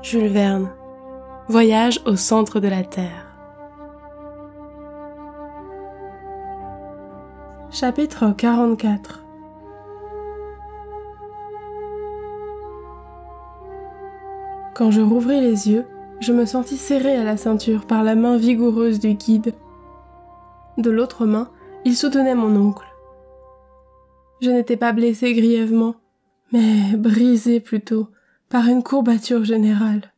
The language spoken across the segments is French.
Jules Verne. Voyage au centre de la Terre. Chapitre 44. Quand je rouvris les yeux, je me sentis serré à la ceinture par la main vigoureuse du guide. De l'autre main, il soutenait mon oncle. Je n'étais pas blessé grièvement, mais brisé plutôt par une courbature générale.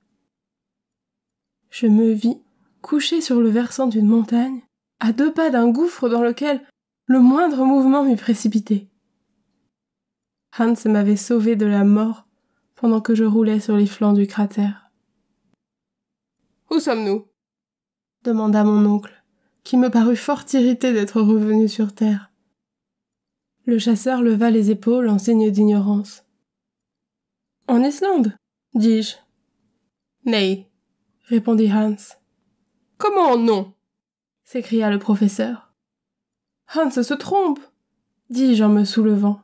Je me vis couché sur le versant d'une montagne, à 2 pas d'un gouffre dans lequel le moindre mouvement m'eût précipité. Hans m'avait sauvé de la mort pendant que je roulais sur les flancs du cratère. « Où sommes-nous » demanda mon oncle, qui me parut fort irrité d'être revenu sur terre. Le chasseur leva les épaules en signe d'ignorance. « En Islande » dis-je. « Nei » répondit Hans. « Comment non » s'écria le professeur. « Hans se trompe » dis-je en me soulevant.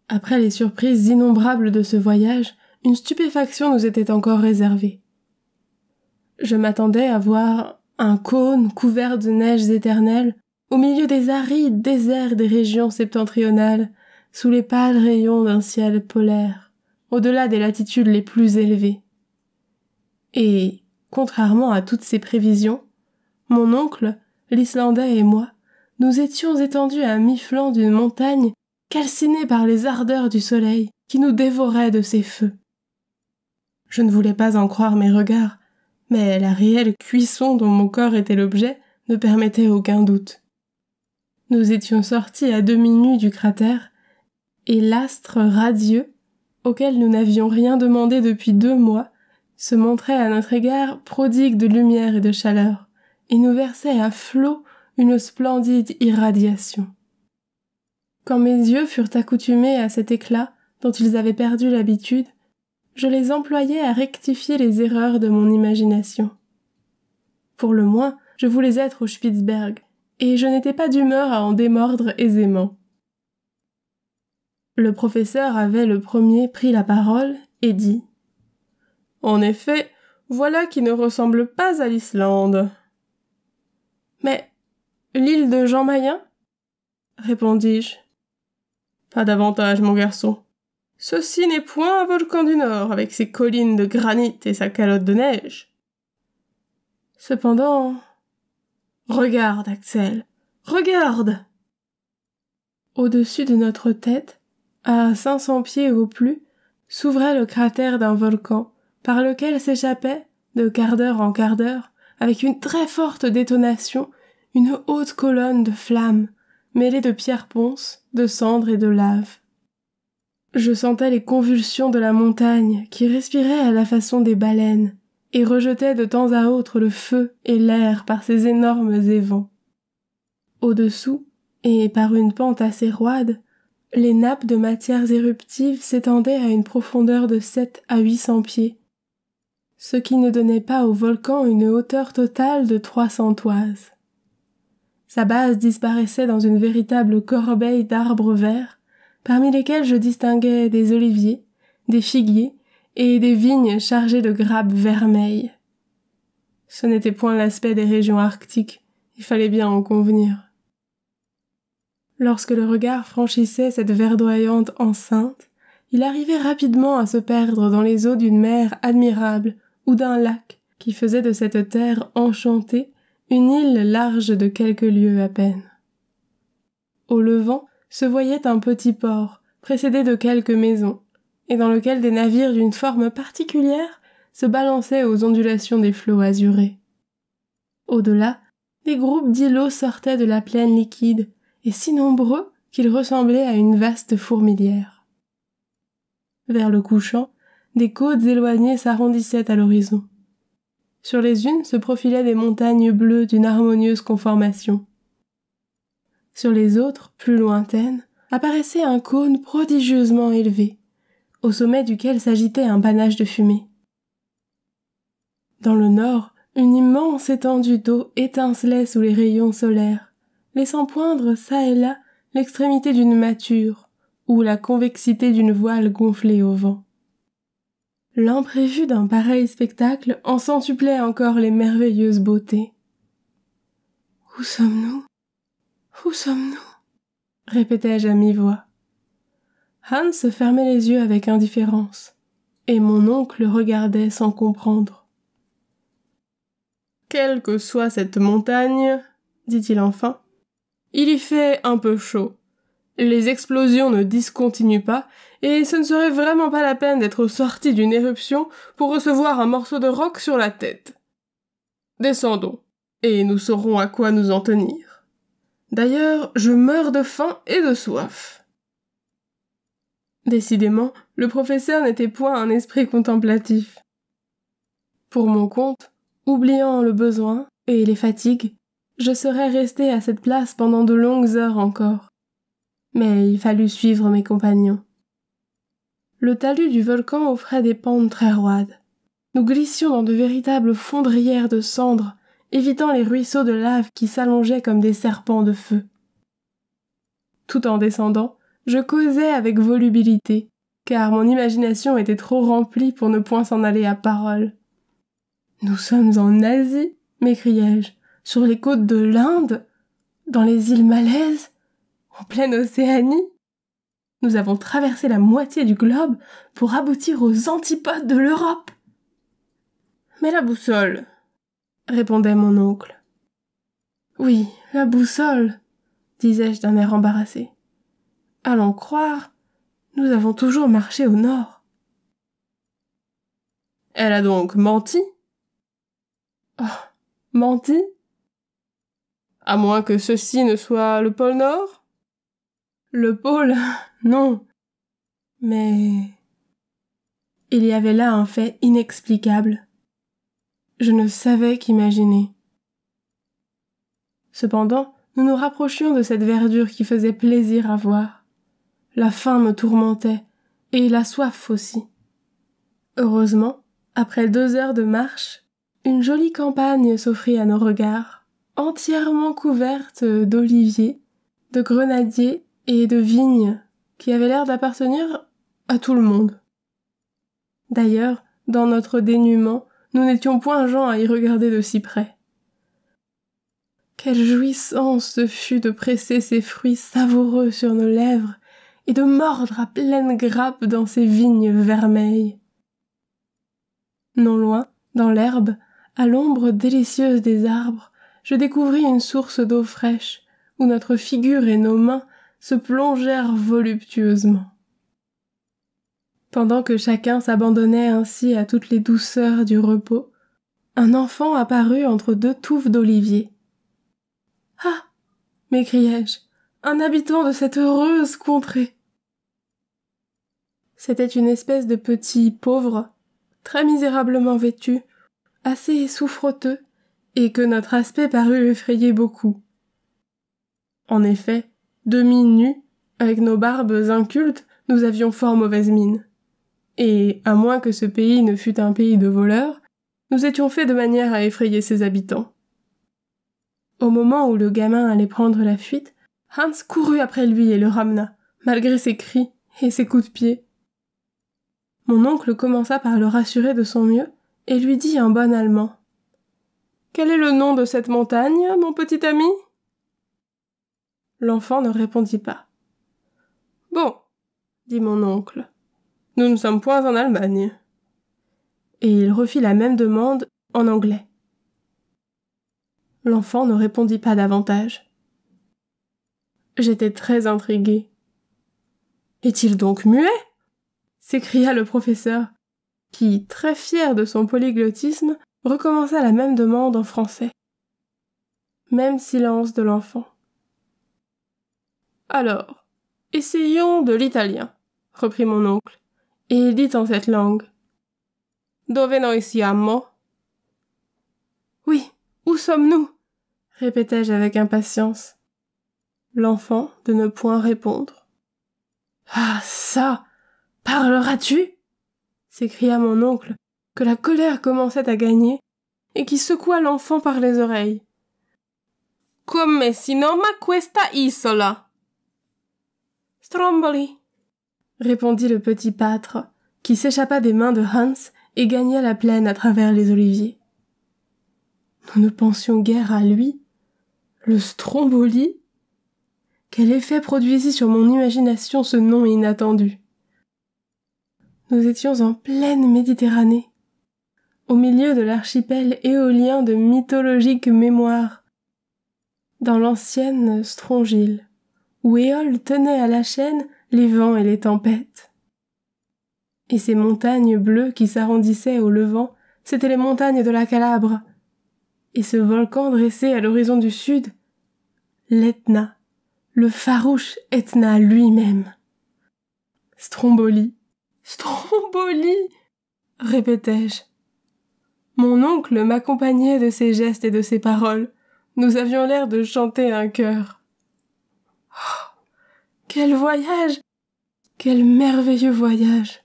Après les surprises innombrables de ce voyage, une stupéfaction nous était encore réservée. Je m'attendais à voir un cône couvert de neiges éternelles au milieu des arides déserts des régions septentrionales, sous les pâles rayons d'un ciel polaire, au-delà des latitudes les plus élevées. Et, contrairement à toutes ces prévisions, mon oncle, l'Islandais et moi, nous étions étendus à mi-flanc d'une montagne calcinée par les ardeurs du soleil qui nous dévorait de ses feux. Je ne voulais pas en croire mes regards, mais la réelle cuisson dont mon corps était l'objet ne permettait aucun doute. Nous étions sortis à demi nus du cratère, et l'astre radieux, auquel nous n'avions rien demandé depuis 2 mois, se montrait à notre égard prodigue de lumière et de chaleur, et nous versait à flots une splendide irradiation. Quand mes yeux furent accoutumés à cet éclat dont ils avaient perdu l'habitude, je les employai à rectifier les erreurs de mon imagination. Pour le moins, je voulais être au Spitzberg, et je n'étais pas d'humeur à en démordre aisément. Le professeur avait le premier pris la parole et dit « En effet, voilà qui ne ressemble pas à l'Islande. »« Mais l'île de Jean Mayen ?» répondis-je. « Pas davantage, mon garçon. Ceci n'est point un volcan du Nord, avec ses collines de granit et sa calotte de neige. Cependant... Regarde, Axel, regarde !» Au-dessus de notre tête, à 500 pieds au plus, s'ouvrait le cratère d'un volcan, par lequel s'échappait, de quart d'heure en quart d'heure, avec une très forte détonation, une haute colonne de flammes, mêlée de pierres ponces, de cendres et de lave. Je sentais les convulsions de la montagne, qui respirait à la façon des baleines, et rejetait de temps à autre le feu et l'air par ses énormes évents. Au-dessous, et par une pente assez roide, les nappes de matières éruptives s'étendaient à une profondeur de 7 à 800 pieds, ce qui ne donnait pas au volcan une hauteur totale de 300 toises. Sa base disparaissait dans une véritable corbeille d'arbres verts, parmi lesquels je distinguais des oliviers, des figuiers et des vignes chargées de grappes vermeilles. Ce n'était point l'aspect des régions arctiques, il fallait bien en convenir. Lorsque le regard franchissait cette verdoyante enceinte, il arrivait rapidement à se perdre dans les eaux d'une mer admirable ou d'un lac qui faisait de cette terre enchantée une île large de quelques lieues à peine. Au levant se voyait un petit port, précédé de quelques maisons, et dans lequel des navires d'une forme particulière se balançaient aux ondulations des flots azurés. Au-delà, des groupes d'îlots sortaient de la plaine liquide, et si nombreux qu'ils ressemblaient à une vaste fourmilière. Vers le couchant, des côtes éloignées s'arrondissaient à l'horizon. Sur les unes se profilaient des montagnes bleues d'une harmonieuse conformation. Sur les autres, plus lointaines, apparaissait un cône prodigieusement élevé, au sommet duquel s'agitait un panache de fumée. Dans le nord, une immense étendue d'eau étincelait sous les rayons solaires, laissant poindre çà et là l'extrémité d'une mâture ou la convexité d'une voile gonflée au vent. L'imprévu d'un pareil spectacle en centuplait encore les merveilleuses beautés. « Où sommes-nous ? Où sommes-nous » répétai-je à mi-voix. Hans se fermait les yeux avec indifférence, et mon oncle regardait sans comprendre. « Quelle que soit cette montagne, dit-il enfin, il y fait un peu chaud. Les explosions ne discontinuent pas, et ce ne serait vraiment pas la peine d'être sorti d'une éruption pour recevoir un morceau de roc sur la tête. Descendons, et nous saurons à quoi nous en tenir. D'ailleurs, je meurs de faim et de soif. » Décidément, le professeur n'était point un esprit contemplatif. Pour mon compte, oubliant le besoin et les fatigues, je serais resté à cette place pendant de longues heures encore. Mais il fallut suivre mes compagnons. Le talus du volcan offrait des pentes très roides. Nous glissions dans de véritables fondrières de cendres, évitant les ruisseaux de lave qui s'allongeaient comme des serpents de feu. Tout en descendant, je causais avec volubilité, car mon imagination était trop remplie pour ne point s'en aller à parole. « Nous sommes en Asie, m'écriai-je, sur les côtes de l'Inde, dans les îles Malaises, en pleine Océanie. Nous avons traversé la moitié du globe pour aboutir aux antipodes de l'Europe. »« Mais la boussole, » répondait mon oncle. « Oui, la boussole, » disais-je d'un air embarrassé. « À l'en croire, nous avons toujours marché au nord. »« Elle a donc menti ?»« Oh, menti ? À moins que ceci ne soit le pôle Nord ? » ?»« Le pôle, non. Mais il y avait là un fait inexplicable. Je ne savais qu'imaginer. Cependant, nous nous rapprochions de cette verdure qui faisait plaisir à voir. La faim me tourmentait, et la soif aussi. Heureusement, après 2 heures de marche, une jolie campagne s'offrit à nos regards, entièrement couverte d'oliviers, de grenadiers et de vignes qui avaient l'air d'appartenir à tout le monde. D'ailleurs, dans notre dénuement, nous n'étions point gens à y regarder de si près. Quelle jouissance ce fut de presser ces fruits savoureux sur nos lèvres et de mordre à pleines grappes dans ces vignes vermeilles. Non loin, dans l'herbe, à l'ombre délicieuse des arbres, je découvris une source d'eau fraîche, où notre figure et nos mains se plongèrent voluptueusement. Pendant que chacun s'abandonnait ainsi à toutes les douceurs du repos, un enfant apparut entre 2 touffes d'oliviers. « Ah !» m'écriai-je, « un habitant de cette heureuse contrée !» C'était une espèce de petit pauvre, très misérablement vêtu, assez souffreteux, et que notre aspect parut effrayer beaucoup. En effet, demi-nus, avec nos barbes incultes, nous avions fort mauvaise mine. Et, à moins que ce pays ne fût un pays de voleurs, nous étions faits de manière à effrayer ses habitants. Au moment où le gamin allait prendre la fuite, Hans courut après lui et le ramena, malgré ses cris et ses coups de pied. Mon oncle commença par le rassurer de son mieux et lui dit en bon allemand : « Quel est le nom de cette montagne, mon petit ami ?» L'enfant ne répondit pas. « Bon, » dit mon oncle, « nous ne sommes point en Allemagne. » Et il refit la même demande en anglais. L'enfant ne répondit pas davantage. J'étais très intriguée. « Est-il donc muet ?» s'écria le professeur, qui, très fier de son polyglottisme, recommença la même demande en français. Même silence de l'enfant. « Alors, essayons de l'italien, » reprit mon oncle, et il dit en cette langue. « Dove noi siamo ?» Oui, où sommes-nous ? répétai-je avec impatience. L'enfant de ne point répondre. « Ah ça ! Parleras-tu » s'écria mon oncle, que la colère commençait à gagner, et qui secoua l'enfant par les oreilles. « Come si noma questa isola ?» « Stromboli » répondit le petit pâtre, qui s'échappa des mains de Hans et gagna la plaine à travers les oliviers. Nous ne pensions guère à lui, le Stromboli. Quel effet produisit sur mon imagination ce nom inattendu? Nous étions en pleine Méditerranée, au milieu de l'archipel éolien de mythologique mémoire, dans l'ancienne Strongyle, où Éole tenait à la chaîne les vents et les tempêtes. Et ces montagnes bleues qui s'arrondissaient au levant, c'étaient les montagnes de la Calabre. Et ce volcan dressé à l'horizon du sud, l'Etna, le farouche Etna lui-même. Stromboli, Stromboli, répétai-je. Mon oncle m'accompagnait de ses gestes et de ses paroles. Nous avions l'air de chanter un chœur. Oh, quel voyage! Quel merveilleux voyage!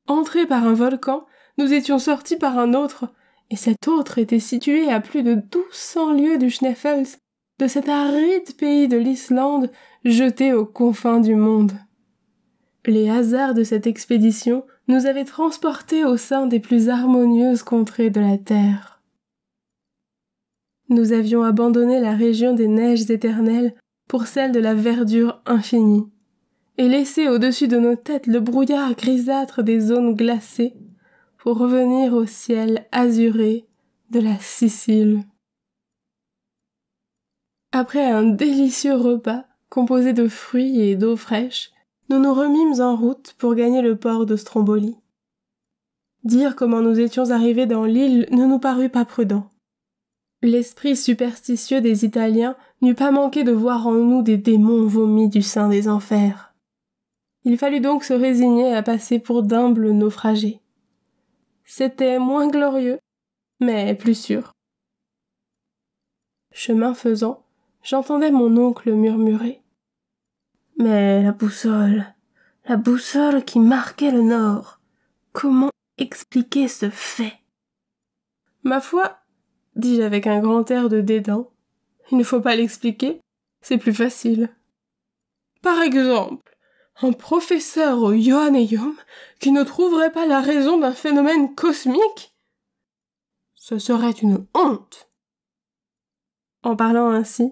Entrés par un volcan, nous étions sortis par un autre, et cet autre était situé à plus de 1200 lieues du Schneffels, de cet aride pays de l'Islande, jeté aux confins du monde. Les hasards de cette expédition nous avaient transportés au sein des plus harmonieuses contrées de la terre. Nous avions abandonné la région des neiges éternelles pour celle de la verdure infinie, et laissé au-dessus de nos têtes le brouillard grisâtre des zones glacées pour revenir au ciel azuré de la Sicile. Après un délicieux repas composé de fruits et d'eau fraîche, nous nous remîmes en route pour gagner le port de Stromboli. Dire comment nous étions arrivés dans l'île ne nous parut pas prudent. L'esprit superstitieux des Italiens n'eût pas manqué de voir en nous des démons vomis du sein des enfers. Il fallut donc se résigner à passer pour d'humbles naufragés. C'était moins glorieux, mais plus sûr. Chemin faisant, j'entendais mon oncle murmurer. « Mais la boussole qui marquait le nord, comment expliquer ce fait ?» « Ma foi, dis-je avec un grand air de dédain, il ne faut pas l'expliquer, c'est plus facile. Par exemple, un professeur au Johanneum qui ne trouverait pas la raison d'un phénomène cosmique? Ce serait une honte. » En parlant ainsi,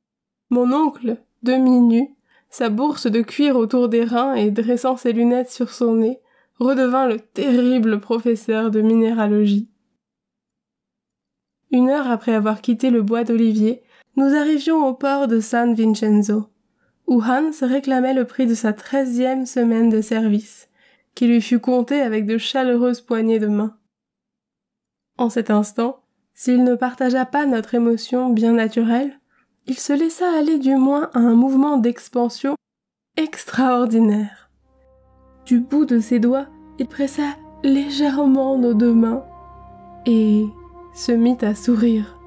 mon oncle, demi-nu, sa bourse de cuir autour des reins et dressant ses lunettes sur son nez, redevint le terrible professeur de minéralogie. 1 heure après avoir quitté le bois d'olivier, nous arrivions au port de San Vincenzo, où Hans réclamait le prix de sa 13e semaine de service, qui lui fut compté avec de chaleureuses poignées de main. En cet instant, s'il ne partagea pas notre émotion bien naturelle, il se laissa aller du moins à un mouvement d'expansion extraordinaire. Du bout de ses doigts, il pressa légèrement nos 2 mains et se mit à sourire.